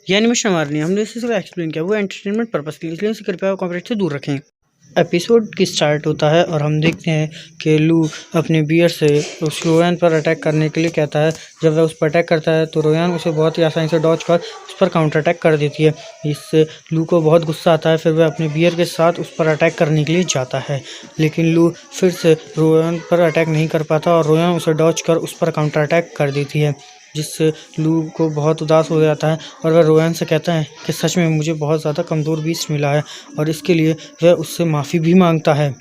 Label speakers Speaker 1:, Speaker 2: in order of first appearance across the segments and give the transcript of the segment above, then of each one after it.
Speaker 1: ये एनिमेशन हमारे लिए हमने इसे सिर्फ एक्सप्लेन किया, वो एंटरटेनमेंट पर्पस के लिए, इसलिए इसे कृपया कॉपीराइट से दूर रखें। एपिसोड की स्टार्ट होता है और हम देखते हैं कि लू अपने बियर से उस रोयान पर अटैक करने के लिए कहता है। जब वह उस पर अटैक करता है तो रोयान उसे बहुत ही आसानी से डॉज कर उस पर काउंटर अटैक कर देती है। इससे लू को बहुत गुस्सा आता है। फिर वह अपने बियर के साथ उस पर अटैक करने के लिए जाता है, लेकिन लू फिर से रोयान पर अटैक नहीं कर पाता और रोयान उसे डॉज कर उस पर काउंटर अटैक कर देती है, जिससे लू को बहुत उदास हो जाता है और वह रोयान से कहता है कि सच में मुझे बहुत ज़्यादा कमज़ोर बीस्ट मिला है और इसके लिए वह उससे माफ़ी भी मांगता है।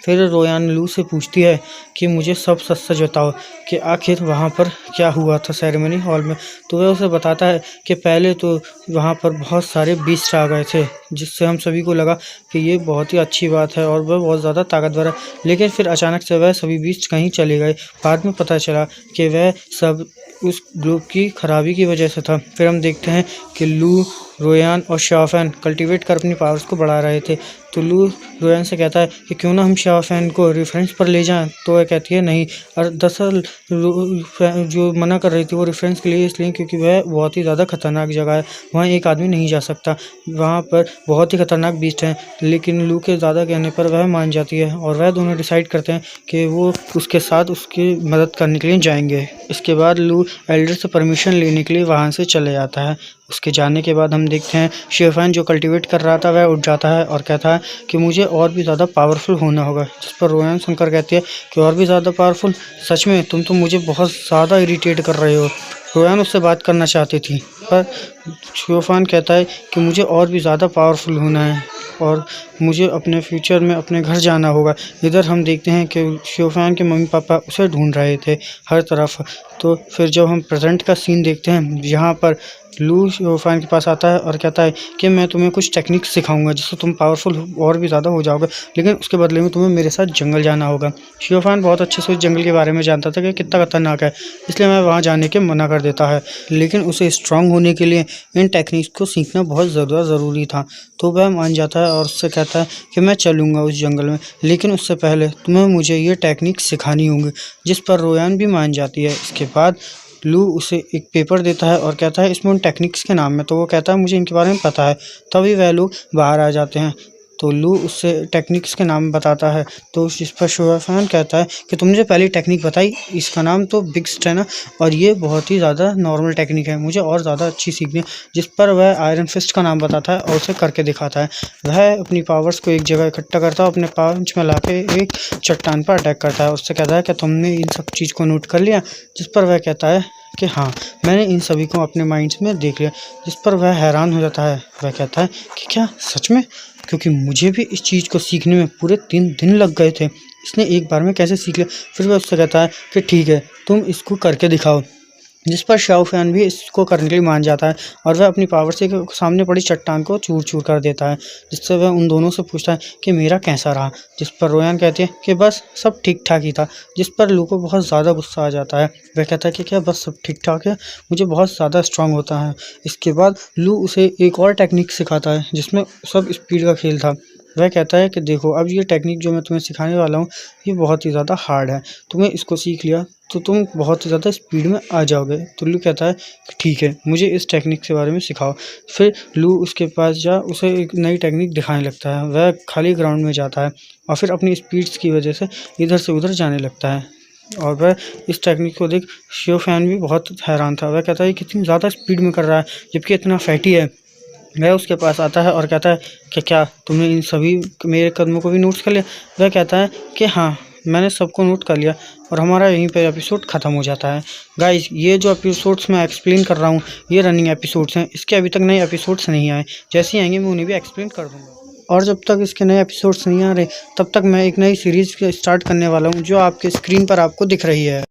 Speaker 1: फिर रोयान लू से पूछती है कि मुझे सब सच सच बताओ कि आखिर वहाँ पर क्या हुआ था सेरेमनी हॉल में। तो वह उसे बताता है कि पहले तो वहाँ पर बहुत सारे बीस्ट आ गए थे, जिससे हम सभी को लगा कि ये बहुत ही अच्छी बात है और वह बहुत ज़्यादा ताकतवर है, लेकिन फिर अचानक से वह सभी बीस्ट कहीं चले गए। बाद में पता चला कि वह सब उस ग्लोब की खराबी की वजह से था। फिर हम देखते हैं कि लू, रोयान और शाओफैन कल्टीवेट कर अपनी पावर्स को बढ़ा रहे थे। तो लू रोयान से कहता है कि क्यों ना हम शाओफैन को रेफरेंस पर ले जाएं। तो वह कहती है नहीं, और दरअसल जो मना कर रही थी वो रेफरेंस के लिए इसलिए क्योंकि वह बहुत ही ज़्यादा खतरनाक जगह है, वहाँ एक आदमी नहीं जा सकता, वहाँ पर बहुत ही खतरनाक बीस्ट हैं। लेकिन लू के ज़्यादा कहने पर वह मान जाती है और वह दोनों डिसाइड करते हैं कि वो उसके साथ उसकी मदद करने के लिए जाएंगे। इसके बाद लू एल्डर से परमिशन लेने के लिए वहाँ से चले जाता है। उसके जाने के बाद हम देखते हैं शाओफैन जो कल्टीवेट कर रहा था वह उठ जाता है और कहता है कि मुझे और भी ज़्यादा पावरफुल होना होगा, जिस पर रोयान सुनकर कहती है कि और भी ज़्यादा पावरफुल? सच में तुम तो मुझे बहुत ज़्यादा इरिटेट कर रहे हो। रोयान उससे बात करना चाहती थी, पर शाओफैन कहता है कि मुझे और भी ज़्यादा पावरफुल होना है और मुझे अपने फ्यूचर में अपने घर जाना होगा। इधर हम देखते हैं कि शाओफैन के मम्मी पापा उसे ढूंढ रहे थे हर तरफ। तो फिर जब हम प्रेजेंट का सीन देखते हैं, यहाँ पर लू शाओफैन के पास आता है और कहता है कि मैं तुम्हें कुछ टेक्निक सिखाऊंगा जिससे तुम पावरफुल और भी ज़्यादा हो जाओगे, लेकिन उसके बदले में तुम्हें मेरे साथ जंगल जाना होगा। शाओफैन बहुत अच्छे से उस जंगल के बारे में जानता था कि कितना खतरनाक है, इसलिए मैं वहाँ जाने के मना कर देता है, लेकिन उसे स्ट्रांग होने के लिए इन टेक्निक्स को सीखना बहुत ज़्यादा ज़रूरी था। तो वह मान जाता है और उससे कहता है कि मैं चलूँगा उस जंगल में, लेकिन उससे पहले तुम्हें मुझे ये टेक्निक सिखानी होंगी, जिस पर रोयान भी मान जाती है। इसके बाद लू उसे एक पेपर देता है और कहता है इसमें उन टेक्निक्स के नाम है। तो वो कहता है मुझे इनके बारे में पता है। तभी वह लोग बाहर आ जाते हैं। तो लू उससे टेक्निक्स के नाम बताता है। तो इस पर शाओफैन कहता है कि तुमने जो पहली टेक्निक बताई इसका नाम तो बिगस्ट है ना, और ये बहुत ही ज़्यादा नॉर्मल टेक्निक है, मुझे और ज़्यादा अच्छी सीखनी है। जिस पर वह आयरन फिस्ट का नाम बताता है और उसे करके दिखाता है। वह अपनी पावर्स को एक जगह इकट्ठा करता है, अपने पांच में लाके एक चट्टान पर अटैक करता है। उससे कहता है कि तुमने इन सब चीज़ को नोट कर लिया? जिस पर वह कहता है कि हाँ, मैंने इन सभी को अपने माइंड्स में देख लिया। जिस पर वह हैरान हो जाता है। वह कहता है कि क्या सच में? क्योंकि मुझे भी इस चीज़ को सीखने में पूरे 3 दिन लग गए थे, इसने एक बार में कैसे सीख लिया? फिर वह उससे कहता है कि ठीक है, तुम इसको करके दिखाओ। जिस पर शाओफैन भी इसको करने के लिए मान जाता है और वह अपनी पावर से सामने पड़ी चट्टान को चूर चूर कर देता है, जिससे वह उन दोनों से पूछता है कि मेरा कैसा रहा। जिस पर रोयान कहती है कि बस सब ठीक ठाक ही था। जिस पर लू को बहुत ज़्यादा गुस्सा आ जाता है। वह कहता है कि क्या बस सब ठीक ठाक है? मुझे बहुत ज़्यादा स्ट्रांग होता है। इसके बाद लू उसे एक और टेक्निक सिखाता है जिसमें सब स्पीड का खेल था। वह कहता है कि देखो, अब ये टेक्निक जो मैं तुम्हें सिखाने वाला हूँ ये बहुत ही ज़्यादा हार्ड है, तुम्हें इसको सीख लिया तो तुम बहुत ही ज़्यादा स्पीड में आ जाओगे। तो लू कहता है कि ठीक है, मुझे इस टेक्निक के बारे में सिखाओ। फिर लू उसके पास जा उसे एक नई टेक्निक दिखाने लगता है। वह खाली ग्राउंड में जाता है और फिर अपनी स्पीड्स की वजह से इधर से उधर जाने लगता है। और वह इस टेक्निक को देख शाओफैन भी बहुत हैरान था। वह कहता है कितनी ज़्यादा स्पीड में कर रहा है जबकि इतना फैटी है। वह उसके पास आता है और कहता है कि क्या तुमने इन सभी मेरे कदमों को भी नोट कर लिया? वह कहता है कि हाँ, मैंने सबको नोट कर लिया। और हमारा यहीं पे एपिसोड ख़त्म हो जाता है। गाइस, ये जो एपिसोड्स मैं एक्सप्लेन कर रहा हूँ ये रनिंग एपिसोड्स हैं, इसके अभी तक नए एपिसोड्स नहीं आए। जैसे ही आएंगे मैं उन्हें भी एक्सप्लेन कर दूँगा। और जब तक इसके नए एपिसोड्स नहीं आ रहे तब तक मैं एक नई सीरीज़ स्टार्ट करने वाला हूँ जो आपके स्क्रीन पर आपको दिख रही है।